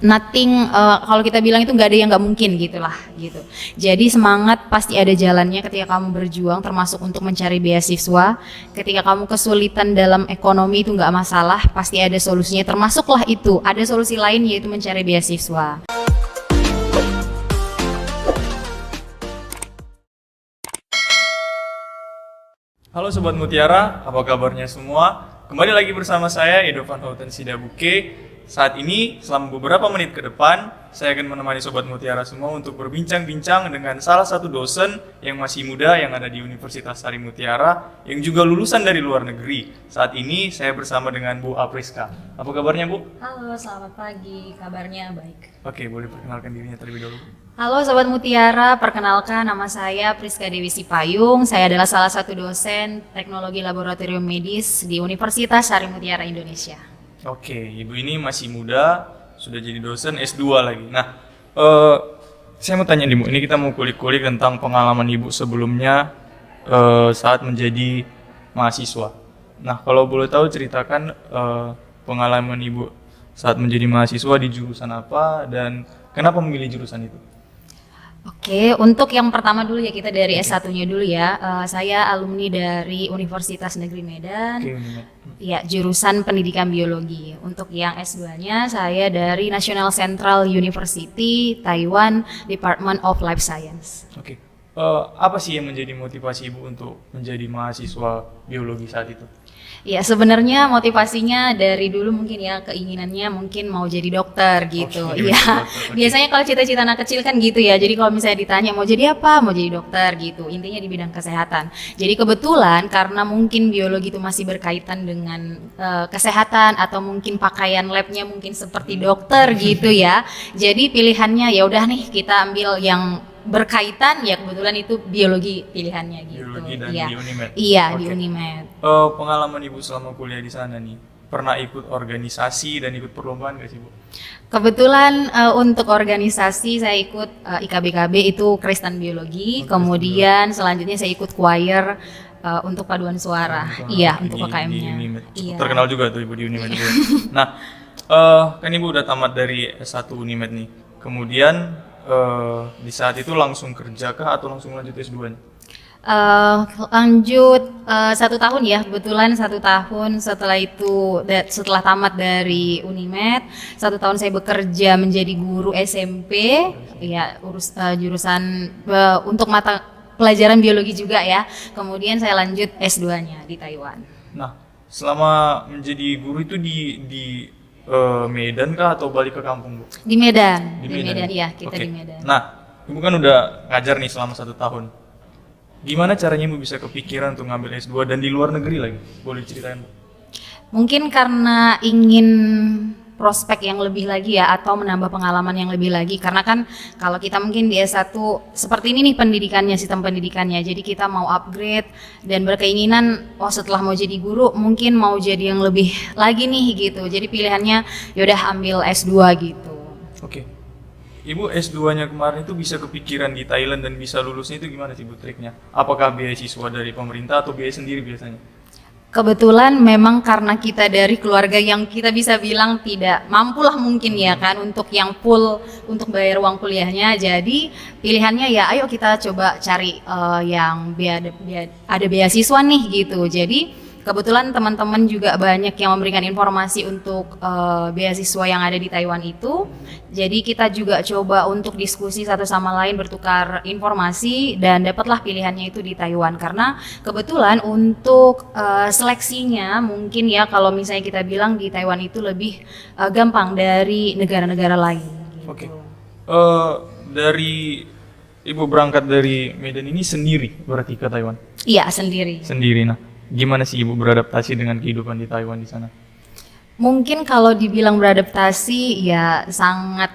nothing, kalau kita bilang itu nggak ada yang nggak mungkin gitulah gitu. Jadi semangat pasti ada jalannya ketika kamu berjuang, termasuk untuk mencari beasiswa. Ketika kamu kesulitan dalam ekonomi itu nggak masalah, pasti ada solusinya. Termasuklah itu, ada solusi lain yaitu mencari beasiswa. Halo Sobat Mutiara, apa kabarnya semua? Kembali lagi bersama saya, Edovan Houten Sidabuke. Saat ini, selama beberapa menit ke depan, saya akan menemani Sobat Mutiara semua untuk berbincang-bincang dengan salah satu dosen yang masih muda yang ada di Universitas Sari Mutiara, yang juga lulusan dari luar negeri. Saat ini, saya bersama dengan Bu Apriska. Apa kabarnya, Bu? Halo, selamat pagi. Kabarnya baik. Oke, boleh perkenalkan dirinya terlebih dahulu. Halo Sobat Mutiara, perkenalkan nama saya Priska Dewi Sipayung. Saya adalah salah satu dosen teknologi laboratorium medis di Universitas Sari Mutiara Indonesia. Oke, Ibu ini masih muda, sudah jadi dosen S2 lagi. Nah, saya mau tanya nih Bu, ini kita mau kulik-kulik tentang pengalaman Ibu sebelumnya saat menjadi mahasiswa. Nah, kalau boleh tahu ceritakan pengalaman Ibu saat menjadi mahasiswa di jurusan apa dan kenapa memilih jurusan itu? Oke, untuk yang pertama dulu ya kita dari S1-nya dulu ya. Saya alumni dari Universitas Negeri Medan. Ya, jurusan Pendidikan Biologi. Untuk yang S2-nya saya dari National Central University, Taiwan, Department of Life Science. Oke. Apa sih yang menjadi motivasi Ibu untuk menjadi mahasiswa biologi saat itu? Ya, sebenarnya motivasinya dari dulu mungkin ya, keinginannya mungkin mau jadi dokter gitu. Iya. Biasanya kalau cita-cita anak kecil kan gitu ya. Jadi kalau misalnya ditanya mau jadi apa? Mau jadi dokter gitu. Intinya di bidang kesehatan. Jadi kebetulan karena mungkin biologi itu masih berkaitan dengan kesehatan atau mungkin pakaian labnya mungkin seperti dokter gitu ya. Jadi pilihannya ya udah nih kita ambil yang berkaitan, ya kebetulan itu biologi pilihannya gitu. Biologi dan ya. di Unimed. Iya, Oke. di Unimed. Pengalaman Ibu selama kuliah di sana nih, pernah ikut organisasi dan ikut perlombaan nggak sih Bu? Kebetulan untuk organisasi saya ikut IKBKB itu Kristen Biologi, kemudian selanjutnya saya ikut choir untuk paduan suara. Iya, untuk KKM-nya. Cukup terkenal juga tuh Ibu di Unimed. Nah, kan Ibu udah tamat dari S1 Unimed nih. Kemudian di saat itu langsung kerja kah atau langsung lanjut S2-nya? Lanjut 1 tahun ya, kebetulan 1 tahun setelah itu, setelah tamat dari Unimed, 1 tahun saya bekerja menjadi guru SMP, ya jurusan untuk mata pelajaran biologi juga ya. Kemudian saya lanjut S2-nya di Taiwan. Nah, selama menjadi guru itu di Medan kah atau balik ke kampung Bu? Di Medan, Di Medan Medan. ya, kita Oke. di Medan. Nah, Ibu kan udah ngajar nih selama 1 tahun. Gimana caranya Ibu bisa kepikiran untuk ngambil S2 dan di luar negeri lagi? Boleh diceritain Bu? Mungkin karena ingin prospek yang lebih lagi ya, atau menambah pengalaman yang lebih lagi, karena kan kalau kita mungkin di S1 seperti ini nih pendidikannya, sistem pendidikannya, jadi kita mau upgrade dan berkeinginan setelah mau jadi guru mungkin mau jadi yang lebih lagi nih gitu, jadi pilihannya yaudah ambil S2 gitu. Oke. Ibu S2-nya kemarin itu bisa kepikiran di Thailand dan bisa lulusnya itu gimana sih Bu triknya? Apakah beasiswa dari pemerintah atau biaya sendiri biasanya? Kebetulan memang karena kita dari keluarga yang kita bisa bilang tidak mampu lah mungkin ya kan untuk yang full untuk bayar uang kuliahnya, jadi pilihannya ya ayo kita coba cari yang ada beasiswa nih gitu. Jadi kebetulan teman-teman juga banyak yang memberikan informasi untuk beasiswa yang ada di Taiwan itu. Jadi kita juga coba untuk diskusi satu sama lain, bertukar informasi, dan dapatlah pilihannya itu di Taiwan. Karena kebetulan untuk seleksinya mungkin ya kalau misalnya kita bilang di Taiwan itu lebih gampang dari negara-negara lain. Gitu. Oke. Dari Ibu berangkat dari Medan ini sendiri berarti ke Taiwan? Iya, sendiri. Sendiri. Nah, gimana sih Ibu beradaptasi dengan kehidupan di Taiwan di sana? Mungkin kalau dibilang beradaptasi ya sangat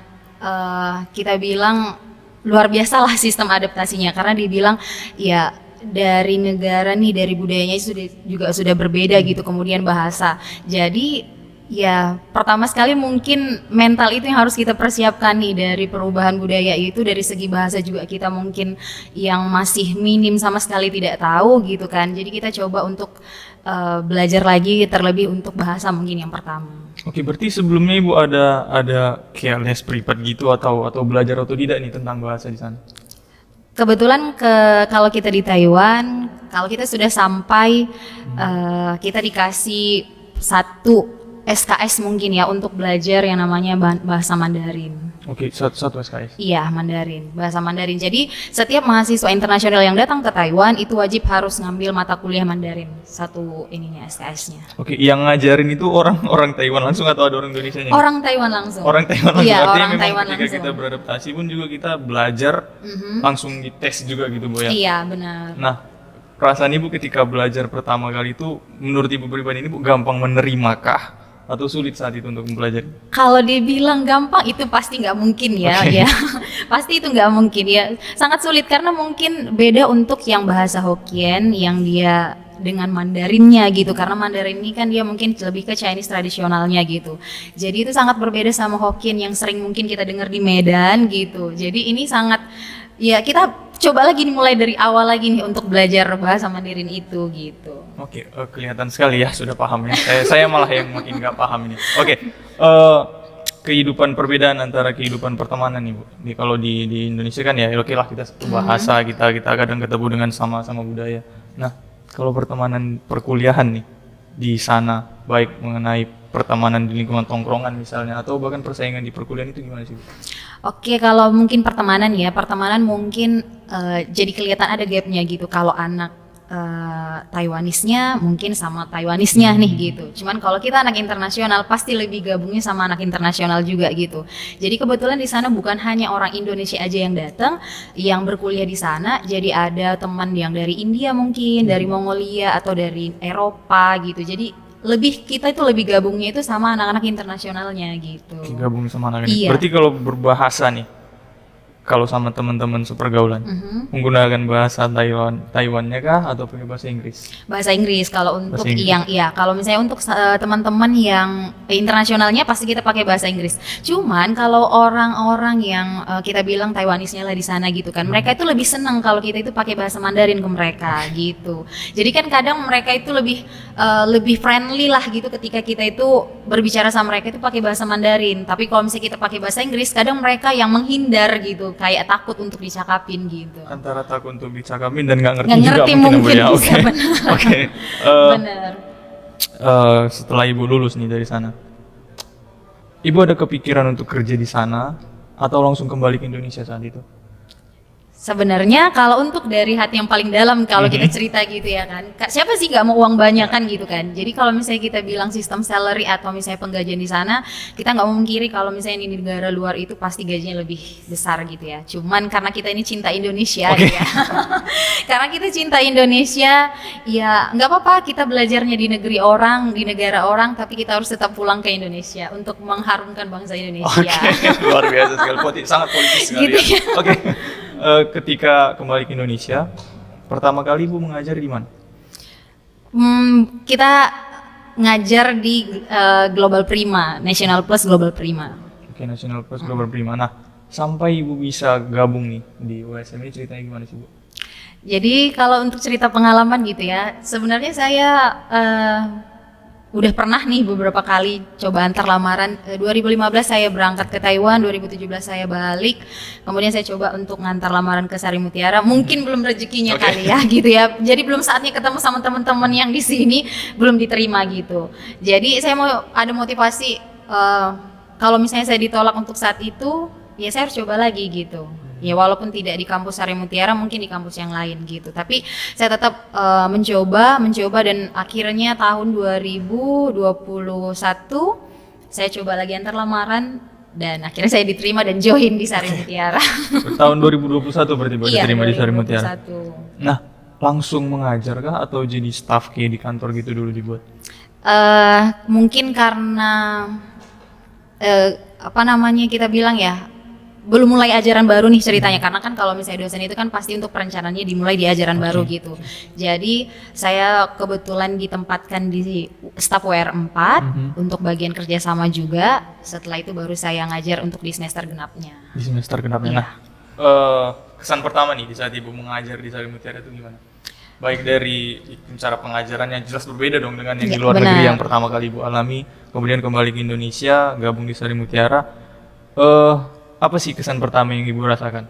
kita bilang luar biasa lah sistem adaptasinya, karena dibilang ya dari negara nih, dari budayanya juga sudah berbeda gitu, kemudian bahasa. Jadi ya pertama sekali mungkin mental itu yang harus kita persiapkan nih, dari perubahan budaya itu, dari segi bahasa juga kita mungkin yang masih minim sama sekali tidak tahu gitu kan. Jadi kita coba untuk belajar lagi terlebih untuk bahasa mungkin yang pertama. Oke, berarti sebelumnya Ibu ada kayak les privat gitu atau belajar otodidak nih tentang bahasa di sana? Kebetulan kalau kita di Taiwan, kalau kita sudah sampai kita dikasih satu SKS mungkin ya untuk belajar yang namanya bahasa Mandarin. Oke, satu SKS. Iya, Mandarin, bahasa Mandarin. Jadi setiap mahasiswa internasional yang datang ke Taiwan itu wajib harus ngambil mata kuliah Mandarin, satu ininya SKS-nya. Oke, yang ngajarin itu orang Taiwan langsung atau ada orang Indonesianya? Orang Taiwan langsung. Orang Taiwan langsung. Iya, Artinya orang memang Taiwan ketika langsung. kita beradaptasi pun juga kita belajar langsung dites juga gitu Bu ya. Iya, benar. Nah, perasaan Ibu ketika belajar pertama kali itu menurut Ibu pribadi ini Bu gampang menerimakah atau sulit saat itu untuk mempelajari? Kalau dibilang gampang itu pasti nggak mungkin ya, Oke. ya. Pasti itu nggak mungkin ya. Sangat sulit karena mungkin beda untuk yang bahasa Hokkien yang dia dengan Mandarinnya gitu. Karena Mandarin ini kan dia mungkin lebih ke Chinese tradisionalnya gitu. Jadi itu sangat berbeda sama Hokkien yang sering mungkin kita dengar di Medan gitu. Jadi ini sangat ya kita coba lagi nih mulai dari awal lagi nih untuk belajar bahasa Mandarin itu gitu. Oke, kelihatan sekali ya sudah paham ya. Saya malah yang makin nggak paham ini. Oke, kehidupan perbedaan antara kehidupan pertemanan nih Bu. Kalau di Indonesia kan ya oke lah kita satu bahasa, kita kadang ketemu dengan sama budaya. Nah, kalau pertemanan perkuliahan nih di sana baik mengenai pertemanan di lingkungan tongkrongan misalnya atau bahkan persaingan di perkuliahan itu gimana sih Bu? Oke, kalau mungkin pertemanan ya, pertemanan mungkin jadi kelihatan ada gapnya gitu. Kalau anak Taiwanisnya mungkin sama Taiwanisnya nih gitu. Cuman kalau kita anak internasional pasti lebih gabungnya sama anak internasional juga gitu. Jadi kebetulan di sana bukan hanya orang Indonesia aja yang datang, yang berkuliah di sana. Jadi ada teman yang dari India mungkin, dari Mongolia atau dari Eropa gitu. Jadi kita itu lebih gabungnya itu sama anak-anak internasionalnya gitu. Oke, gabung sama anak ini. Iya. Berarti kalau berbahasa nih, kalau sama teman-teman sepergaulan, menggunakan bahasa Taiwannya kah atau pakai bahasa Inggris? Bahasa Inggris kalau untuk Bahasa Inggris. yang iya, kalau misalnya untuk teman-teman yang internasionalnya pasti kita pakai bahasa Inggris. Cuman kalau orang-orang yang kita bilang Taiwanisnya lah di sana gitu kan, mereka itu lebih senang kalau kita itu pakai bahasa Mandarin ke mereka gitu. Jadi kan kadang mereka itu lebih friendly lah gitu ketika kita itu berbicara sama mereka itu pakai bahasa Mandarin. Tapi kalau misalnya kita pakai bahasa Inggris, kadang mereka yang menghindar gitu, kayak takut untuk dicakapin gitu. Antara takut untuk dicakapin dan nggak ngerti Nggak juga ngerti mungkin, Bu, mungkin ya. bisa, Oke. benar. Oke. Bener. Setelah Ibu lulus nih dari sana, Ibu ada kepikiran untuk kerja di sana atau langsung kembali ke Indonesia saat itu? Sebenarnya kalau untuk dari hati yang paling dalam kalau kita cerita gitu ya kan, siapa sih nggak mau uang banyak kan gitu kan. Jadi kalau misalnya kita bilang sistem salary atau misalnya penggajian di sana, kita nggak memungkiri kalau misalnya ini di negara luar itu pasti gajinya lebih besar gitu ya. Cuman karena kita ini cinta Indonesia Oke. ya. Karena kita cinta Indonesia, ya nggak apa-apa kita belajarnya di negeri orang, di negara orang, tapi kita harus tetap pulang ke Indonesia untuk mengharumkan bangsa Indonesia. Oke, luar biasa sekali. Sangat politis sekali Gitu ya. Oke. Ketika kembali ke Indonesia, pertama kali Ibu mengajar di mana? Kita ngajar di Global Prima, National Plus Global Prima. Oke, National Plus Global Prima. Nah, sampai Ibu bisa gabung nih di USM ini ceritanya gimana sih Bu? Jadi kalau untuk cerita pengalaman gitu ya, sebenarnya saya udah pernah nih beberapa kali coba antar lamaran. 2015 saya berangkat ke Taiwan, 2017 saya balik. Kemudian saya coba untuk ngantar lamaran ke Sari Mutiara. Mungkin belum rezekinya Oke. kali ya gitu ya. Jadi belum saatnya ketemu sama teman-teman yang di sini, belum diterima gitu. Jadi saya mau ada motivasi kalau misalnya saya ditolak untuk saat itu, ya saya harus coba lagi gitu. Ya walaupun tidak di kampus Sari Mutiara, mungkin di kampus yang lain gitu. Tapi saya tetap mencoba dan akhirnya tahun 2021 saya coba lagi antar lamaran dan akhirnya saya diterima dan join di Sari Mutiara. Tahun 2021 berarti Ibu Iya, diterima di Sari Mutiara. 2021. Nah, langsung mengajar kah atau jadi staff kayak di kantor gitu dulu dibuat? Mungkin karena apa namanya kita bilang ya, belum mulai ajaran baru nih ceritanya, karena kan kalau misalnya dosen itu kan pasti untuk perencanaannya dimulai di ajaran baru gitu. Jadi saya kebetulan ditempatkan di staf WR 4 untuk bagian kerjasama juga. Setelah itu baru saya ngajar untuk di semester genapnya. Di semester genapnya. Iya. Nah, kesan pertama nih di saat Ibu mengajar di Sari Mutiara itu gimana? Baik dari cara pengajarannya jelas berbeda dong dengan yang Ya, di luar benar. negeri yang pertama kali Ibu alami, kemudian kembali ke Indonesia, gabung di Sari Mutiara. Apa sih kesan pertama yang Ibu rasakan?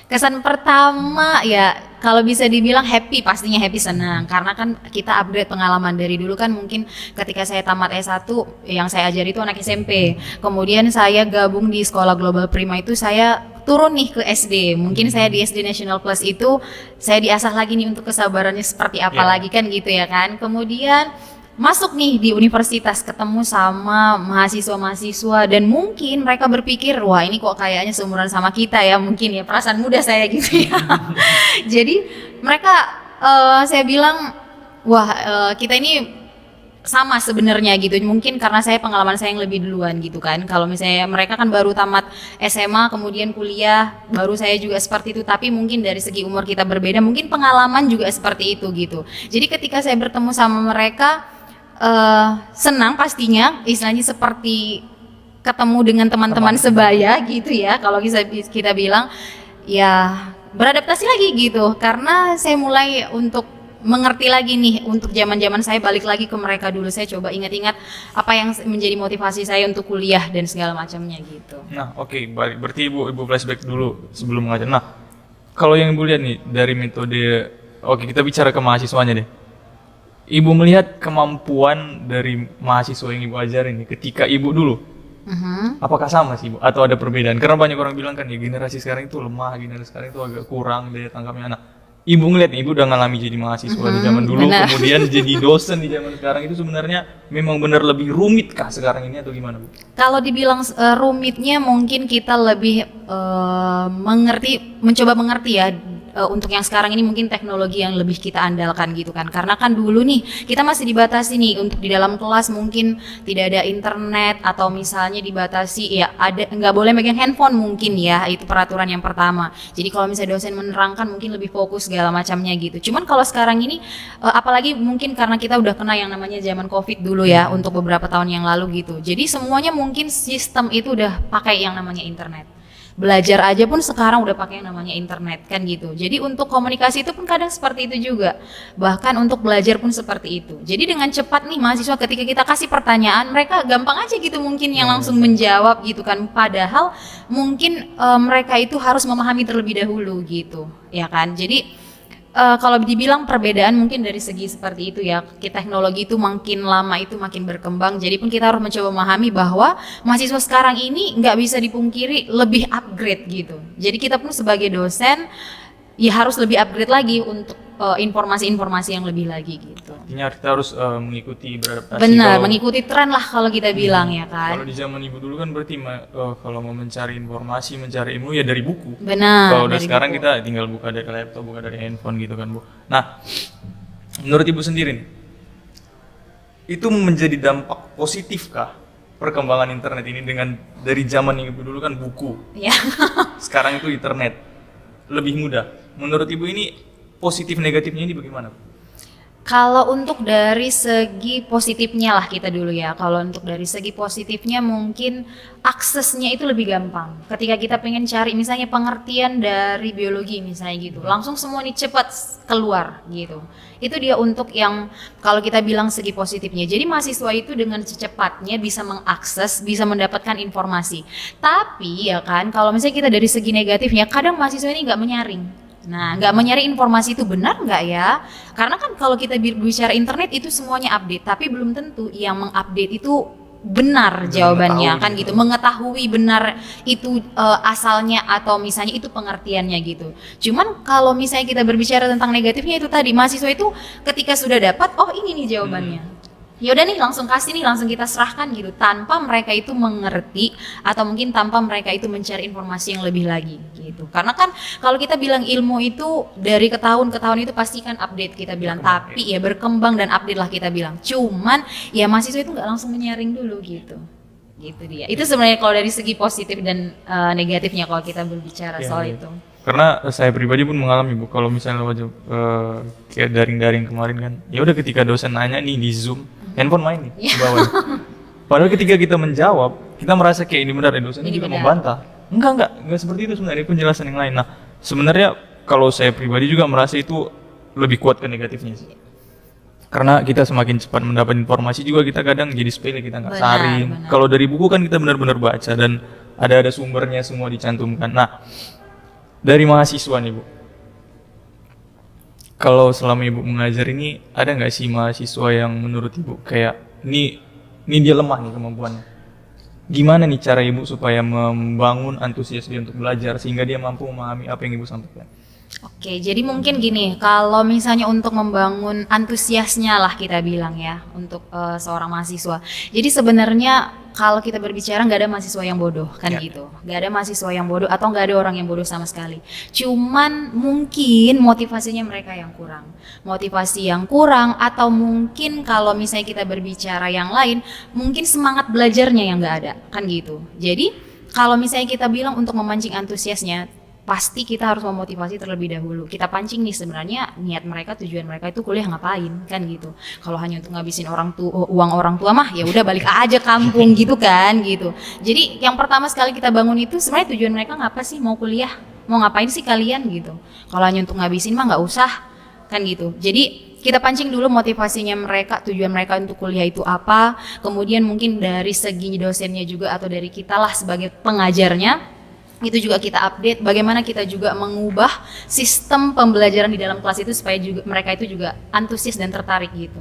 Kesan pertama ya kalau bisa dibilang happy, pastinya happy, senang karena kan kita upgrade pengalaman. Dari dulu kan mungkin ketika saya tamat S1 yang saya ajari itu anak SMP, kemudian saya gabung di sekolah Global Prima itu saya turun nih ke SD. Mungkin saya di SD National Plus itu saya diasah lagi nih untuk kesabarannya seperti apa Ya. lagi kan gitu ya kan. Kemudian masuk nih di universitas, ketemu sama mahasiswa-mahasiswa dan mungkin mereka berpikir, wah ini kok kayaknya seumuran sama kita ya, mungkin ya perasaan muda saya gitu ya. Jadi mereka saya bilang, wah kita ini sama sebenarnya gitu. Mungkin karena saya pengalaman saya yang lebih duluan gitu kan. Kalau misalnya mereka kan baru tamat SMA kemudian kuliah, baru saya juga seperti itu. Tapi mungkin dari segi umur kita berbeda, mungkin pengalaman juga seperti itu gitu. Jadi ketika saya bertemu sama mereka, senang pastinya, istilahnya seperti ketemu dengan teman-teman sebaya gitu ya. Kalau kita bilang ya beradaptasi lagi gitu. Karena saya mulai untuk mengerti lagi nih, untuk zaman-zaman saya balik lagi ke mereka dulu. Saya coba ingat-ingat apa yang menjadi motivasi saya untuk kuliah dan segala macamnya gitu. Nah, oke, balik. Berarti Ibu flashback dulu sebelum mengajar. Nah, kalau yang Ibu lihat nih dari metode, oke kita bicara ke mahasiswanya deh. Ibu melihat kemampuan dari mahasiswa yang Ibu ajarin nih ketika Ibu dulu. Apakah sama sih Ibu? Atau ada perbedaan? Karena banyak orang bilang kan ya generasi sekarang itu lemah, generasi sekarang itu agak kurang daya tangkapnya anak. Ibu ngeliat nih, Ibu udah ngalami jadi mahasiswa di zaman dulu, benar. kemudian jadi dosen di zaman sekarang itu sebenarnya memang benar lebih rumit kah sekarang ini atau gimana Bu? Kalau dibilang rumitnya mungkin kita lebih mencoba mengerti ya. Untuk yang sekarang ini mungkin teknologi yang lebih kita andalkan gitu kan, karena kan dulu nih kita masih dibatasi nih untuk di dalam kelas mungkin tidak ada internet atau misalnya dibatasi ya ada nggak boleh megang handphone mungkin ya, itu peraturan yang pertama. Jadi kalau misalnya dosen menerangkan mungkin lebih fokus segala macamnya gitu. Cuman kalau sekarang ini apalagi mungkin karena kita udah kena yang namanya zaman COVID dulu ya untuk beberapa tahun yang lalu gitu. Jadi semuanya mungkin sistem itu udah pakai yang namanya internet. Belajar aja pun sekarang udah pakai yang namanya internet kan gitu. Jadi untuk komunikasi itu pun kadang seperti itu juga. Bahkan untuk belajar pun seperti itu. Jadi dengan cepat nih mahasiswa ketika kita kasih pertanyaan, mereka gampang aja gitu mungkin yang langsung menjawab gitu kan. Padahal mungkin mereka itu harus memahami terlebih dahulu gitu, ya kan. Jadi kalau dibilang perbedaan mungkin dari segi seperti itu ya, teknologi itu makin lama itu makin berkembang, jadi pun kita harus mencoba memahami bahwa mahasiswa sekarang ini nggak bisa dipungkiri lebih upgrade gitu. Jadi kita pun sebagai dosen ya harus lebih upgrade lagi untuk informasi-informasi yang lebih lagi gitu. Artinya kita harus mengikuti beradaptasi. Benar, mengikuti tren lah kalau kita bilang ya Kalau kan. di zaman Ibu dulu kan berarti kalau mau mencari informasi, mencari ilmu ya dari buku. Benar. Kalau udah dari sekarang buku. kita tinggal buka dari laptop, buka dari handphone gitu kan Bu. Nah, menurut Ibu sendiri nih, itu menjadi dampak positif kah perkembangan internet ini dengan dari zaman yang Ibu dulu kan buku, Ya. sekarang itu internet lebih mudah. Menurut Ibu ini positif negatifnya ini bagaimana Bu? Kalau untuk dari segi positifnya lah kita dulu ya. Kalau untuk dari segi positifnya mungkin aksesnya itu lebih gampang. Ketika kita pengen cari misalnya pengertian dari biologi misalnya gitu, langsung semua nih cepat keluar gitu. Itu dia untuk yang kalau kita bilang segi positifnya. Jadi mahasiswa itu dengan secepatnya bisa mengakses, bisa mendapatkan informasi. Tapi ya kan kalau misalnya kita dari segi negatifnya, kadang mahasiswa ini nggak menyaring. Nah, nggak mencari informasi itu benar nggak ya? Karena kan kalau kita bicara internet itu semuanya update, tapi belum tentu yang mengupdate itu benar jawabannya kan gitu, mengetahui benar itu asalnya atau misalnya itu pengertiannya gitu. Cuman kalau misalnya kita berbicara tentang negatifnya itu tadi, mahasiswa itu ketika sudah dapat, oh ini nih jawabannya. Ya udah nih langsung kasih nih, langsung kita serahkan gitu tanpa mereka itu mengerti atau mungkin tanpa mereka itu mencari informasi yang lebih lagi gitu. Karena kan kalau kita bilang ilmu itu dari ke tahun itu pasti kan update kita bilang, tapi ya berkembang dan update lah kita bilang. Cuman ya mahasiswa itu nggak langsung menyaring dulu gitu. Gitu dia. Itu sebenarnya kalau dari segi positif dan negatifnya kalau kita berbicara soal itu. Karena saya pribadi pun mengalami Bu, kalau misalnya wajib kayak daring-daring kemarin kan, ya udah ketika dosen nanya nih di Zoom, handphone main nih di bawah. Padahal ketika kita menjawab, kita merasa kayak ini benar, dosen Ini juga benar. membantah. Enggak seperti itu sebenarnya, ini penjelasan yang lain. Nah, sebenarnya kalau saya pribadi juga merasa itu lebih kuat ke negatifnya sih. Karena kita semakin cepat mendapat informasi juga kita kadang jadi sepele, kita nggak Benar, saring. benar. Kalau dari buku kan kita benar-benar baca dan ada sumbernya semua dicantumkan. Nah, dari mahasiswa nih Bu, kalau selama Ibu mengajar ini ada nggak sih mahasiswa yang menurut Ibu kayak ini dia lemah nih kemampuannya? Gimana nih cara Ibu supaya membangun antusias dia untuk belajar sehingga dia mampu memahami apa yang Ibu sampaikan? Oke, jadi mungkin gini, kalau misalnya untuk membangun antusiasnya lah kita bilang ya, untuk seorang mahasiswa. Jadi sebenarnya kalau kita berbicara nggak ada mahasiswa yang bodoh kan Ya. gitu, nggak ada mahasiswa yang bodoh atau nggak ada orang yang bodoh sama sekali. Cuman mungkin motivasinya mereka yang kurang, motivasi yang kurang atau mungkin kalau misalnya kita berbicara yang lain, mungkin semangat belajarnya yang nggak ada kan gitu. Jadi kalau misalnya kita bilang untuk memancing antusiasnya, pasti kita harus memotivasi terlebih dahulu. Kita pancing nih sebenarnya niat mereka, tujuan mereka itu kuliah ngapain kan gitu. Kalau hanya untuk ngabisin uang orang tua mah ya udah balik aja kampung gitu kan gitu. Jadi yang pertama sekali kita bangun itu sebenarnya tujuan mereka ngapa sih mau kuliah? Mau ngapain sih kalian gitu. Kalau hanya untuk ngabisin mah nggak usah kan gitu. Jadi kita pancing dulu motivasinya mereka, tujuan mereka untuk kuliah itu apa. Kemudian mungkin dari segi dosennya juga atau dari kita lah sebagai pengajarnya, itu juga kita update bagaimana kita juga mengubah sistem pembelajaran di dalam kelas itu supaya juga mereka itu juga antusias dan tertarik gitu.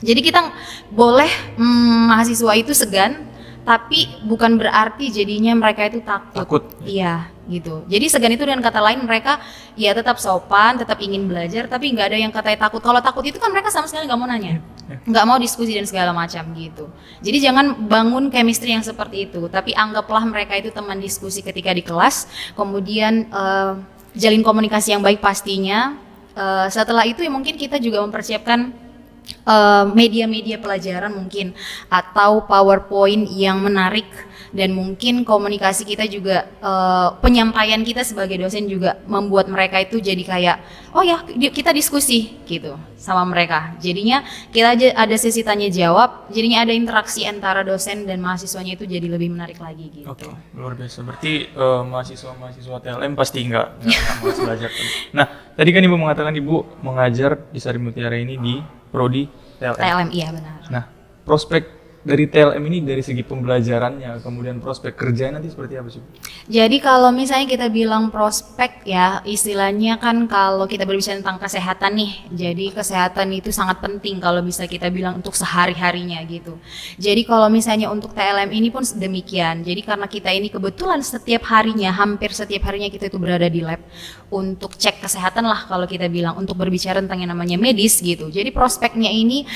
Jadi kita boleh mahasiswa itu segan, tapi bukan berarti jadinya mereka itu takut. Iya gitu. Jadi segan itu dengan kata lain mereka ya tetap sopan, tetap ingin belajar, tapi nggak ada yang katanya takut. Kalau takut itu kan mereka sama sekali nggak mau nanya, nggak mau diskusi dan segala macam gitu. Jadi jangan bangun chemistry yang seperti itu, tapi anggaplah mereka itu teman diskusi ketika di kelas. Kemudian jalin komunikasi yang baik pastinya. Setelah itu ya mungkin kita juga mempersiapkan media-media pelajaran mungkin atau PowerPoint yang menarik, dan mungkin komunikasi kita juga penyampaian kita sebagai dosen juga membuat mereka itu jadi kayak oh ya kita diskusi gitu sama mereka. Jadinya kita ada sesi tanya jawab, jadinya ada interaksi antara dosen dan mahasiswanya itu jadi lebih menarik lagi gitu. Oke, luar biasa. Berarti mahasiswa TLM pasti nggak malas belajar. Nah, tadi kan Ibu mengatakan Ibu mengajar di Sari Mutiara ini di Prodi TLM. TLM iya benar. Nah, prospek dari TLM ini dari segi pembelajarannya, kemudian prospek kerjanya nanti seperti apa sih? Jadi kalau misalnya kita bilang prospek ya, istilahnya kan kalau kita berbicara tentang kesehatan nih, jadi kesehatan itu sangat penting kalau bisa kita bilang untuk sehari-harinya gitu. Jadi kalau misalnya untuk TLM ini pun demikian, jadi karena kita ini kebetulan setiap harinya, hampir setiap harinya kita itu berada di lab untuk cek kesehatan lah kalau kita bilang, untuk berbicara tentang yang namanya medis gitu. Jadi prospeknya ini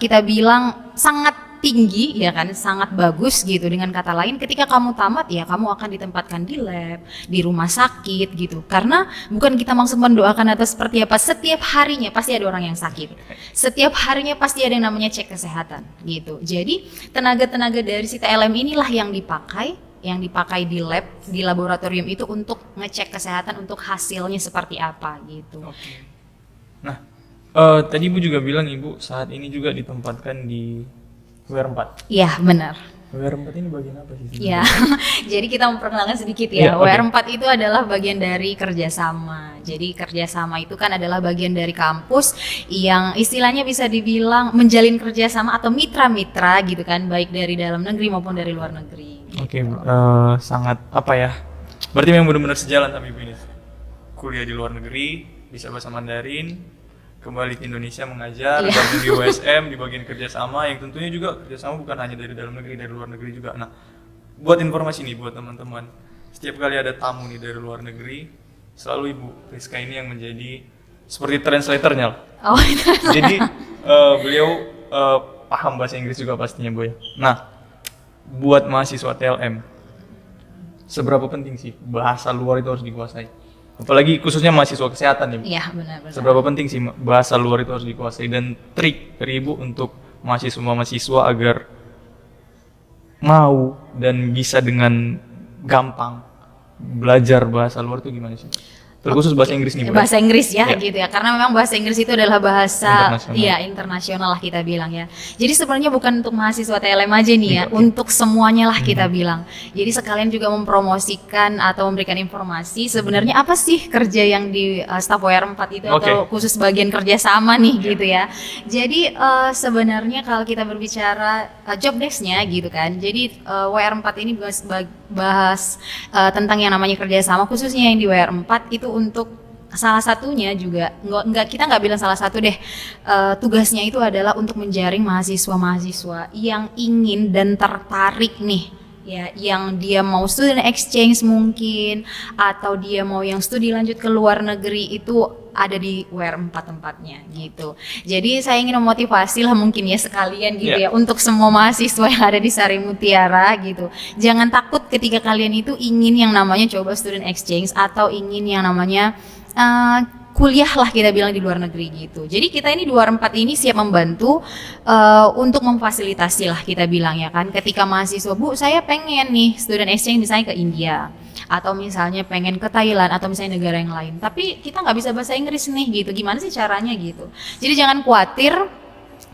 kita bilang sangat tinggi ya kan, sangat bagus gitu. Dengan kata lain ketika kamu tamat ya kamu akan ditempatkan di lab, di rumah sakit gitu. Karena bukan kita maksud mendoakan atau seperti apa, setiap harinya pasti ada orang yang sakit, setiap harinya pasti ada yang namanya cek kesehatan gitu. Jadi tenaga-tenaga dari si TLM inilah yang dipakai di lab, di laboratorium itu untuk ngecek kesehatan, untuk hasilnya seperti apa gitu. Oke. Nah, tadi Ibu juga bilang Ibu saat ini juga ditempatkan di WR4. Iya benar. WR4 ini bagian apa sih? Ya, jadi kita memperkenalkan sedikit Iya, ya. oke. WR4 itu adalah bagian dari kerjasama. Jadi kerjasama itu kan adalah bagian dari kampus yang istilahnya bisa dibilang menjalin kerjasama atau mitra-mitra gitu kan, baik dari dalam negeri maupun dari luar negeri. Oke, sangat apa ya? Berarti memang benar-benar sejalan sama Ibu ini. Kuliah di luar negeri, bisa bahasa Mandarin, kembali ke Indonesia mengajar, Iya. gabung di USM di bagian kerjasama yang tentunya juga kerjasama bukan hanya dari dalam negeri, dari luar negeri juga. Nah, buat informasi nih buat teman-teman, setiap kali ada tamu nih dari luar negeri, selalu Ibu Rizka ini yang menjadi seperti translatornya lah. Oh, itu. Jadi beliau paham bahasa Inggris juga pastinya Bu ya. Nah, buat mahasiswa TLM, seberapa penting sih bahasa luar itu harus dikuasai? Apalagi khususnya mahasiswa kesehatan nih. Iya, benar-benar. Seberapa penting sih bahasa luar itu harus dikuasai, dan trik dari Ibu untuk mahasiswa agar mau dan bisa dengan gampang belajar bahasa luar itu gimana sih? Terkhusus bahasa Inggris nih, Bu. Bahasa Inggris ya, Ya. gitu ya. Karena memang bahasa Inggris itu adalah bahasa Internasional. ya internasional lah kita bilang ya. Jadi sebenarnya bukan untuk mahasiswa TLM aja nih ya, Oke. untuk semuanya lah kita bilang. Jadi sekalian juga mempromosikan atau memberikan informasi sebenarnya apa sih kerja yang di staf WR4 itu Oke. atau khusus bagian kerjasama nih gitu ya. Jadi sebenarnya kalau kita berbicara job desk-nya gitu kan. Jadi WR4 ini bahas tentang yang namanya kerjasama, khususnya yang di WR4 itu untuk salah satunya juga kita nggak bilang salah satu deh, tugasnya itu adalah untuk menjaring mahasiswa-mahasiswa yang ingin dan tertarik nih ya, yang dia mau student exchange mungkin atau dia mau yang studi lanjut ke luar negeri, itu ada di WR4 tempatnya gitu. Jadi saya ingin memotivasi lah mungkin ya sekalian gitu ya untuk semua mahasiswa yang ada di Sari Mutiara gitu. Jangan takut ketika kalian itu ingin yang namanya coba student exchange atau ingin yang namanya kuliah lah kita bilang di luar negeri gitu. Jadi kita ini 24 ini siap membantu untuk memfasilitasi lah kita bilang ya kan. Ketika mahasiswa, Bu saya pengen nih student exchange misalnya ke India, atau misalnya pengen ke Thailand atau misalnya negara yang lain, tapi kita nggak bisa bahasa Inggris nih gitu. Gimana sih caranya gitu? Jadi jangan khawatir.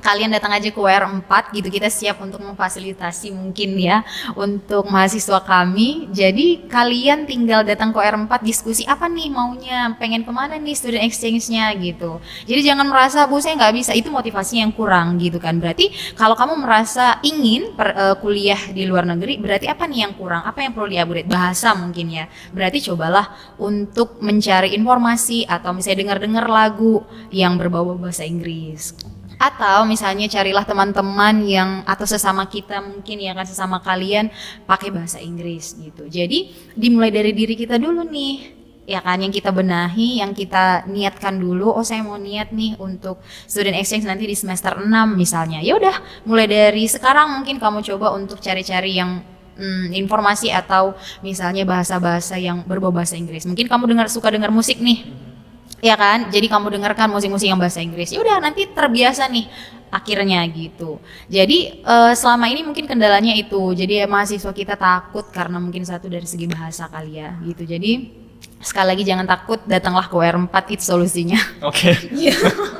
Kalian datang aja ke WR4 gitu, kita siap untuk memfasilitasi mungkin ya untuk mahasiswa kami. Jadi kalian tinggal datang ke WR4, diskusi apa nih maunya, pengen kemana nih student exchange-nya gitu. Jadi jangan merasa, Bu saya nggak bisa, itu motivasinya yang kurang gitu kan. Berarti kalau kamu merasa ingin kuliah di luar negeri, berarti apa nih yang kurang, apa yang perlu di-upgrade? Bahasa mungkin ya, berarti cobalah untuk mencari informasi atau misalnya dengar-dengar lagu yang berbau bahasa Inggris. Atau misalnya carilah teman-teman yang atau sesama kita mungkin ya kan, sesama kalian pakai bahasa Inggris gitu. Jadi dimulai dari diri kita dulu nih ya kan, yang kita benahi, yang kita niatkan dulu. Oh saya mau niat nih untuk student exchange nanti di semester 6 misalnya. Ya udah mulai dari sekarang mungkin kamu coba untuk cari-cari yang informasi atau misalnya bahasa-bahasa yang berbau bahasa Inggris. Mungkin kamu suka dengar musik nih. Ya kan, jadi kamu dengarkan musik-musik yang bahasa Inggris. Ya udah nanti terbiasa nih akhirnya gitu. Jadi selama ini mungkin kendalanya itu. Jadi mahasiswa kita takut karena mungkin satu dari segi bahasa kali ya gitu. Jadi sekali lagi jangan takut, datanglah ke WR4, itu solusinya. Oke.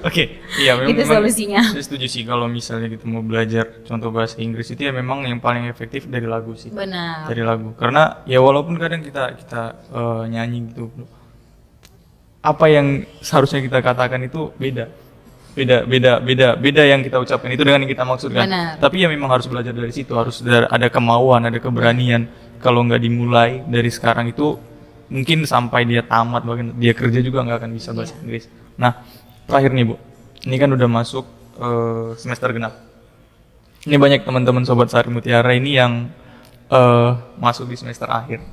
Oke. Iya, memang Itu solusinya. Saya setuju sih kalau misalnya kita mau belajar contoh bahasa Inggris itu ya memang yang paling efektif dari lagu sih. Benar. Dari lagu. Karena ya walaupun kadang kita nyanyi gitu, apa yang seharusnya kita katakan itu beda yang kita ucapkan itu dengan yang kita maksudkan. Benar. Tapi ya memang harus belajar dari situ, harus ada kemauan, ada keberanian. Kalau nggak dimulai dari sekarang itu mungkin sampai dia tamat, bahkan dia kerja juga nggak akan bisa bahasa Inggris. Nah terakhir nih Bu, ini kan udah masuk semester genap. Ini banyak teman-teman sobat Sari Mutiara ini yang masuk di semester akhir.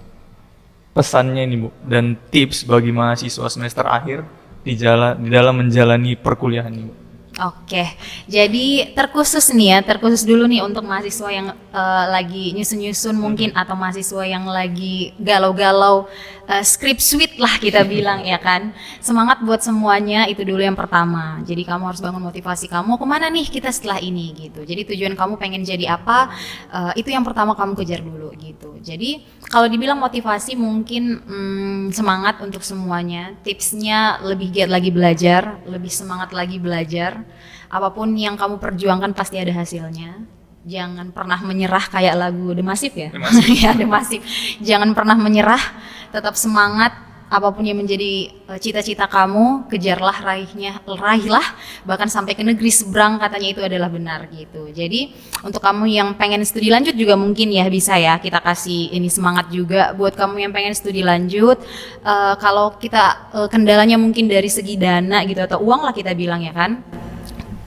Pesannya ini Bu, dan tips bagi mahasiswa semester akhir di dalam menjalani perkuliahan ini Bu. Oke, jadi terkhusus dulu nih untuk mahasiswa yang lagi nyusun-nyusun mungkin, atau mahasiswa yang lagi galau-galau script suite lah kita bilang ya kan. Semangat buat semuanya, itu dulu yang pertama. Jadi kamu harus bangun motivasi kamu, kemana nih kita setelah ini gitu. Jadi tujuan kamu pengen jadi apa, itu yang pertama kamu kejar dulu gitu. Jadi kalau dibilang motivasi mungkin semangat untuk semuanya. Tipsnya lebih giat lagi belajar, lebih semangat lagi belajar. Apapun yang kamu perjuangkan pasti ada hasilnya. Jangan pernah menyerah, kayak lagu The Massive ya. Ya, The Massive. Jangan pernah menyerah, tetap semangat. Apapun yang menjadi cita-cita kamu, kejarlah, raihlah, bahkan sampai ke negeri seberang, katanya itu adalah benar gitu. Jadi untuk kamu yang pengen studi lanjut juga mungkin ya bisa ya, kita kasih ini semangat juga buat kamu yang pengen studi lanjut. Kalau kita kendalanya mungkin dari segi dana gitu atau uang lah kita bilang ya kan.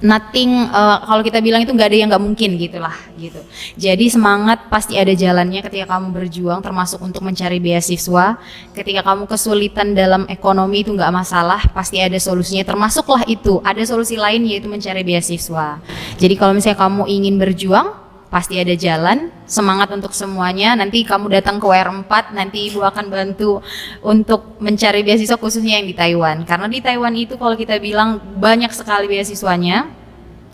Nothing, kalau kita bilang itu nggak ada yang nggak mungkin gitulah gitu. Jadi semangat, pasti ada jalannya ketika kamu berjuang, termasuk untuk mencari beasiswa. Ketika kamu kesulitan dalam ekonomi itu nggak masalah, pasti ada solusinya. Termasuklah itu, ada solusi lain yaitu mencari beasiswa. Jadi kalau misalnya kamu ingin berjuang, pasti ada jalan. Semangat untuk semuanya. Nanti kamu datang ke WR4, nanti Ibu akan bantu untuk mencari beasiswa khususnya yang di Taiwan. Karena di Taiwan itu kalau kita bilang banyak sekali beasiswanya.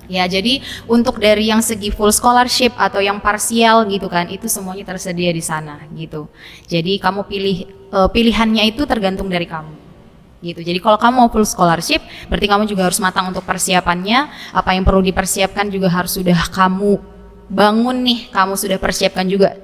Ya, jadi untuk dari yang segi full scholarship atau yang parsial gitu kan, itu semuanya tersedia di sana gitu. Jadi kamu pilihannya itu tergantung dari kamu. gitu. Jadi kalau kamu mau full scholarship, berarti kamu juga harus matang untuk persiapannya. Apa yang perlu dipersiapkan juga harus sudah kamu bangun nih, kamu sudah persiapkan juga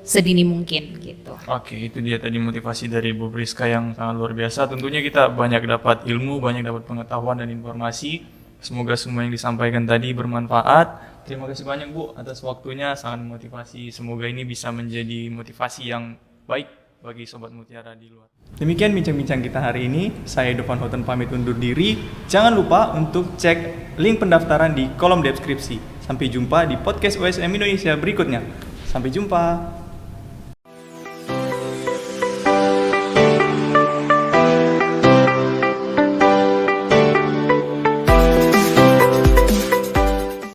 sedini mungkin gitu. Oke, itu dia tadi motivasi dari Bu Priska yang sangat luar biasa. Tentunya kita banyak dapat ilmu, banyak dapat pengetahuan dan informasi. Semoga semua yang disampaikan tadi bermanfaat. Terima kasih banyak Bu atas waktunya, sangat memotivasi. Semoga ini bisa menjadi motivasi yang baik bagi Sobat Mutiara di luar. Demikian bincang-bincang kita hari ini. Saya Dovon Houten pamit undur diri. Jangan lupa untuk cek link pendaftaran di kolom deskripsi. Sampai jumpa di podcast USM Indonesia berikutnya. Sampai jumpa.